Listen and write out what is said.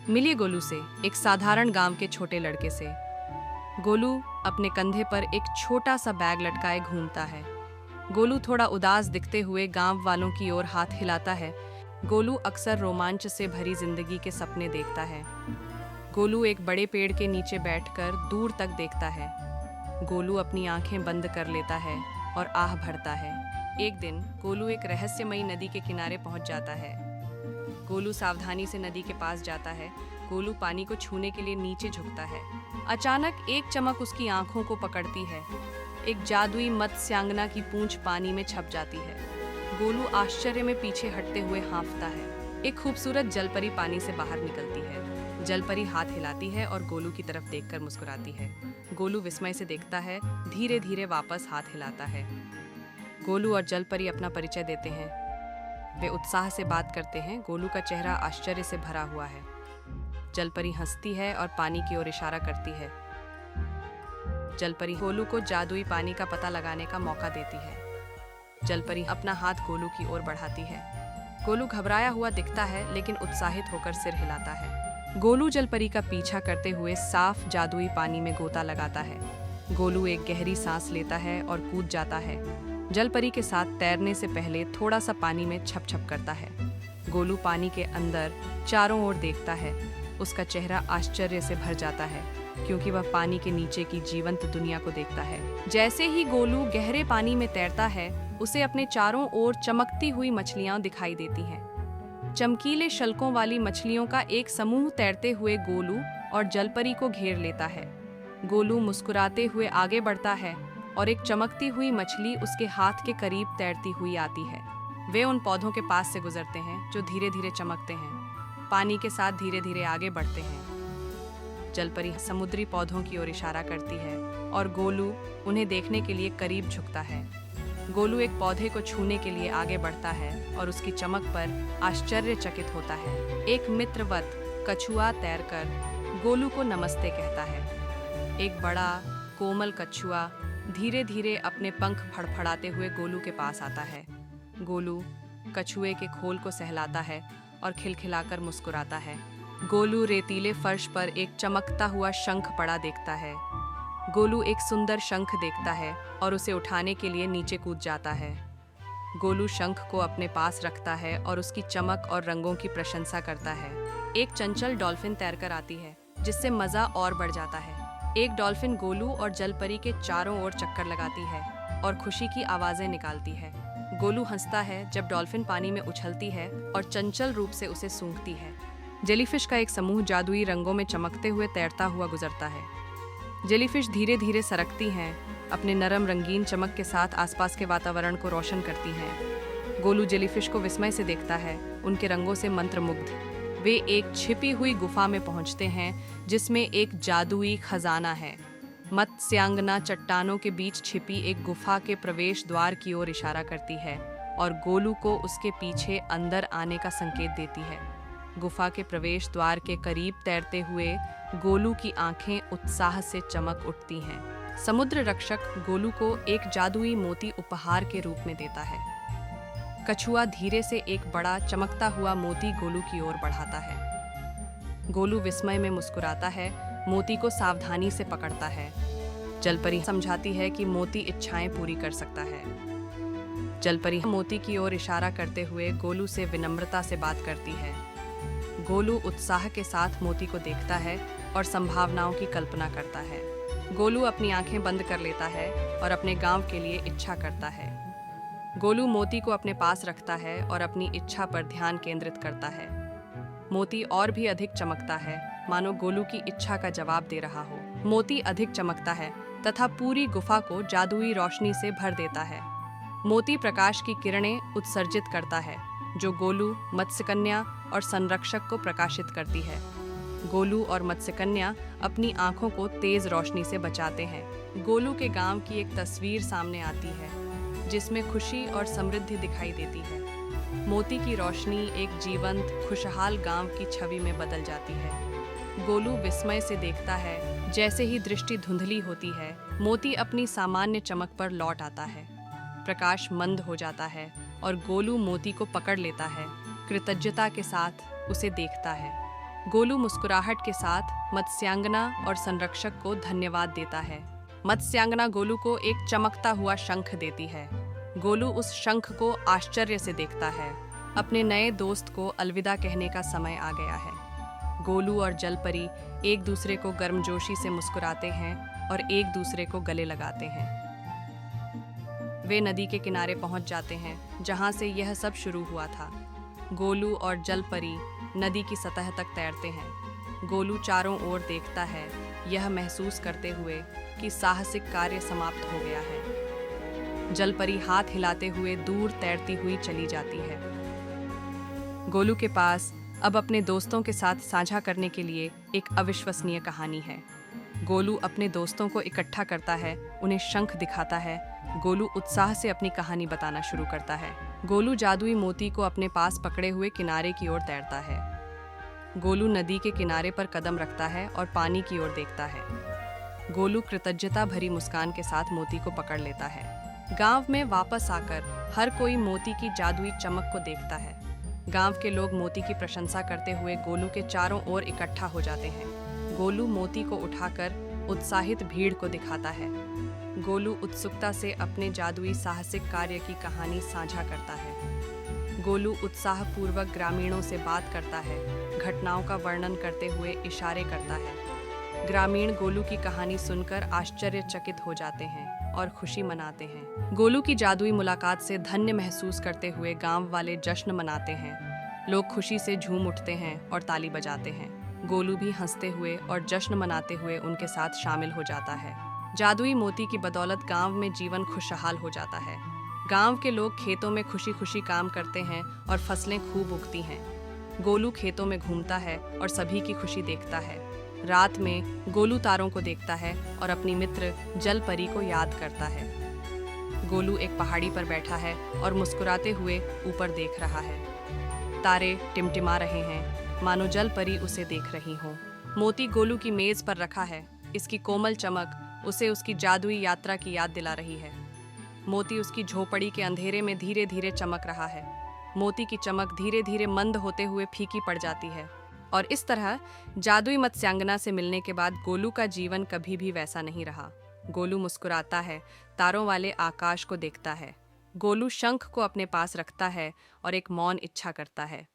मिलिए गोलू से, एक साधारण गांव के छोटे लड़के से। गोलू अपने कंधे पर एक छोटा सा बैग लटकाए घूमता है। गोलू थोड़ा उदास दिखते हुए गांव वालों की ओर हाथ हिलाता है। गोलू अक्सर रोमांच से भरी जिंदगी के सपने देखता है। गोलू एक बड़े पेड़ के नीचे बैठकर दूर तक देखता है। गोलू अपनी आंखें बंद कर लेता है और आह भरता है। एक दिन गोलू एक रहस्यमयी नदी के किनारे पहुंच जाता है। गोलू सावधानी से नदी के पास जाता है। गोलू पानी को छूने के लिए नीचे झुकता है। अचानक एक चमक उसकी आंखों को पकड़ती है। एक जादुई मत्स्यांगना की पूंछ पानी में छप जाती है। गोलू आश्चर्य में पीछे हटते हुए हाँफता है। एक खूबसूरत जलपरी पानी से बाहर निकलती है। जलपरी हाथ हिलाती है और गोलू की तरफ देखकर मुस्कुराती है। गोलू विस्मय से देखता है, धीरे धीरे वापस हाथ हिलाता है। गोलू और जलपरी अपना परिचय देते हैं। वे उत्साह से बात करते हैं। गोलू का चेहरा आश्चर्य से भरा हुआ है। जलपरी हंसती है और पानी की ओर इशारा करती है। जलपरी गोलू को जादुई पानी का पता लगाने का मौका देती है। जलपरी अपना हाथ गोलू की ओर बढ़ाती है। गोलू घबराया हुआ दिखता है, लेकिन उत्साहित होकर सिर हिलाता है। गोलू जलपरी का पीछा करते हुए साफ जादुई पानी में गोता लगाता है। गोलू एक गहरी सांस लेता है और कूद जाता है। जलपरी के साथ तैरने से पहले थोड़ा सा पानी में छप छप करता है। गोलू पानी के अंदर चारों ओर देखता है। उसका चेहरा आश्चर्य से भर जाता है, क्योंकि वह पानी के नीचे की जीवंत दुनिया को देखता है। जैसे ही गोलू गहरे पानी में तैरता है, उसे अपने चारों ओर चमकती हुई मछलियां दिखाई देती हैं। चमकीले शल्कों वाली मछलियों का एक समूह तैरते हुए गोलू और जलपरी को घेर लेता है। गोलू मुस्कुराते हुए आगे बढ़ता है और एक चमकती हुई मछली उसके हाथ के करीब तैरती हुई आती है। वे उन पौधों के पास से गुजरते हैं जो धीरे धीरे चमकते हैं। पानी के साथ धीरे धीरे आगे बढ़ते हैं। जलपरी समुद्री पौधों की ओर इशारा करती है और गोलू उन्हें देखने के लिए करीब झुकता है। गोलू एक पौधे को छूने के लिए आगे बढ़ता है और उसकी चमक पर आश्चर्यचकित होता है। एक मित्रवत कछुआ तैरकर गोलू को नमस्ते कहता है। एक बड़ा कोमल कछुआ धीरे धीरे अपने पंख फड़फड़ाते हुए गोलू के पास आता है। गोलू कछुए के खोल को सहलाता है और खिलखिलाकर मुस्कुराता है। गोलू रेतीले फर्श पर एक चमकता हुआ शंख पड़ा देखता है। गोलू एक सुंदर शंख देखता है और उसे उठाने के लिए नीचे कूद जाता है। गोलू शंख को अपने पास रखता है और उसकी चमक और रंगों की प्रशंसा करता है। एक चंचल डॉल्फिन तैरकर आती है, जिससे मजा और बढ़ जाता है। एक डॉल्फिन गोलू और जलपरी के चारों ओर चक्कर लगाती है और खुशी की आवाजें निकालती है। गोलू हंसता है जब डॉल्फिन पानी में उछलती है और चंचल रूप से उसे सूंघती है। जेलीफिश का एक समूह जादुई रंगों में चमकते हुए तैरता हुआ गुजरता है। जेलीफिश धीरे धीरे सरकती हैं, अपने नरम रंगीन चमक के साथ आसपास के वातावरण को रोशन करती हैं। गोलू जेलीफिश को विस्मय से देखता है, उनके रंगों से मंत्रमुग्ध। वे एक छिपी हुई गुफा में पहुंचते हैं, जिसमें एक जादुई खजाना है। मत्स्यांगना चट्टानों के बीच छिपी एक गुफा के प्रवेश द्वार की ओर इशारा करती है और गोलू को उसके पीछे अंदर आने का संकेत देती है। गुफा के प्रवेश द्वार के करीब तैरते हुए गोलू की आंखें उत्साह से चमक उठती हैं। समुद्र रक्षक गोलू को एक जादुई मोती उपहार के रूप में देता है। कछुआ धीरे से एक बड़ा चमकता हुआ मोती गोलू की ओर बढ़ाता है। गोलू विस्मय में मुस्कुराता है, मोती को सावधानी से पकड़ता है। जलपरी समझाती है कि मोती इच्छाएं पूरी कर सकता है। जलपरी मोती की ओर इशारा करते हुए गोलू से विनम्रता से बात करती है। गोलू उत्साह के साथ मोती को देखता है और संभावनाओं की कल्पना करता है। गोलू अपनी आंखें बंद कर लेता है और अपने गांव के लिए इच्छा करता है। गोलू मोती को अपने पास रखता है और अपनी इच्छा पर ध्यान केंद्रित करता है। मोती और भी अधिक चमकता है, मानो गोलू की इच्छा का जवाब दे रहा हो। मोती अधिक चमकता है तथा पूरी गुफा को जादुई रोशनी से भर देता है। मोती प्रकाश की किरणें उत्सर्जित करता है, जो गोलू, मत्स्यकन्या और संरक्षक को प्रकाशित करती है। गोलू और मत्स्यकन्या अपनी आंखों को तेज रोशनी से बचाते हैं। गोलू के गांव की एक तस्वीर सामने आती है, जिसमें खुशी और समृद्धि दिखाई देती है। मोती की रोशनी एक जीवंत, खुशहाल गांव की छवि में बदल जाती है। गोलू विस्मय से देखता है। जैसे ही दृष्टि धुंधली होती है, मोती अपनी सामान्य चमक पर लौट आता है। प्रकाश मंद हो जाता है और गोलू मोती को पकड़ लेता है। कृतज्ञता के साथ उसे देखता है। गोलू मुस्कुराहट के साथ मत्स्यांगना और संरक्षक को धन्यवाद देता है। मत्स्यांगना गोलू को एक चमकता हुआ शंख देती है। गोलू उस शंख को आश्चर्य से देखता है। अपने नए दोस्त को अलविदा कहने का समय आ गया है। गोलू और जलपरी एक दूसरे को गर्मजोशी से मुस्कुराते हैं और एक दूसरे को गले लगाते हैं। वे नदी के किनारे पहुंच जाते हैं जहां से यह सब शुरू हुआ था। गोलू और जलपरी नदी की सतह तक तैरते हैं। गोलू चारों ओर देखता है, यह महसूस करते हुए कि साहसिक कार्य समाप्त हो गया है। जलपरी हाथ हिलाते हुए दूर तैरती हुई चली जाती है। गोलू के पास अब अपने दोस्तों के साथ साझा करने के लिए एक अविश्वसनीय कहानी है। गोलू अपने दोस्तों को इकट्ठा करता है, उन्हें शंख दिखाता है। गोलू उत्साह से अपनी कहानी बताना शुरू करता है। गोलू जादुई मोती को अपने पास पकड़े हुए किनारे की ओर तैरता है। गोलू नदी के किनारे पर कदम रखता है और पानी की ओर देखता है। गोलू कृतज्ञता भरी मुस्कान के साथ मोती को पकड़ लेता है। गांव में वापस आकर हर कोई मोती की जादुई चमक को देखता है। गांव के लोग मोती की प्रशंसा करते हुए गोलू के चारों ओर इकट्ठा हो जाते हैं। गोलू मोती को उठाकर उत्साहित भीड़ को दिखाता है। गोलू उत्सुकता से अपने जादुई साहसिक कार्य की कहानी साझा करता है। गोलू उत्साहपूर्वक ग्रामीणों से बात करता है, घटनाओं का वर्णन करते हुए इशारे करता है। ग्रामीण गोलू की कहानी सुनकर आश्चर्यचकित हो जाते हैं और खुशी मनाते हैं। गोलू की जादुई मुलाकात से धन्य महसूस करते हुए गांव वाले जश्न मनाते हैं। लोग खुशी से झूम उठते हैं और ताली बजाते हैं। गोलू भी हंसते हुए और जश्न मनाते हुए उनके साथ शामिल हो जाता है। जादुई मोती की बदौलत गांव में जीवन खुशहाल हो जाता है। गांव के लोग खेतों में खुशी खुशी काम करते हैं और फसलें खूब उगती हैं। गोलू खेतों में घूमता है और सभी की खुशी देखता है। रात में गोलू तारों को देखता है और अपनी मित्र जलपरी को याद करता है। गोलू एक पहाड़ी पर बैठा है और मुस्कुराते हुए ऊपर देख रहा है। तारे टिमटिमा रहे हैं, मानो जलपरी उसे देख रही हो। मोती गोलू की मेज पर रखा है। इसकी कोमल चमक उसे उसकी जादुई यात्रा की याद दिला रही है। मोती उसकी झोपड़ी के अंधेरे में धीरे धीरे चमक रहा है। मोती की चमक धीरे धीरे मंद होते हुए फीकी पड़ जाती है। और इस तरह जादुई मत्स्यांगना से मिलने के बाद गोलू का जीवन कभी भी वैसा नहीं रहा। गोलू मुस्कुराता है, तारों वाले आकाश को देखता है। गोलू शंख को अपने पास रखता है और एक मौन इच्छा करता है।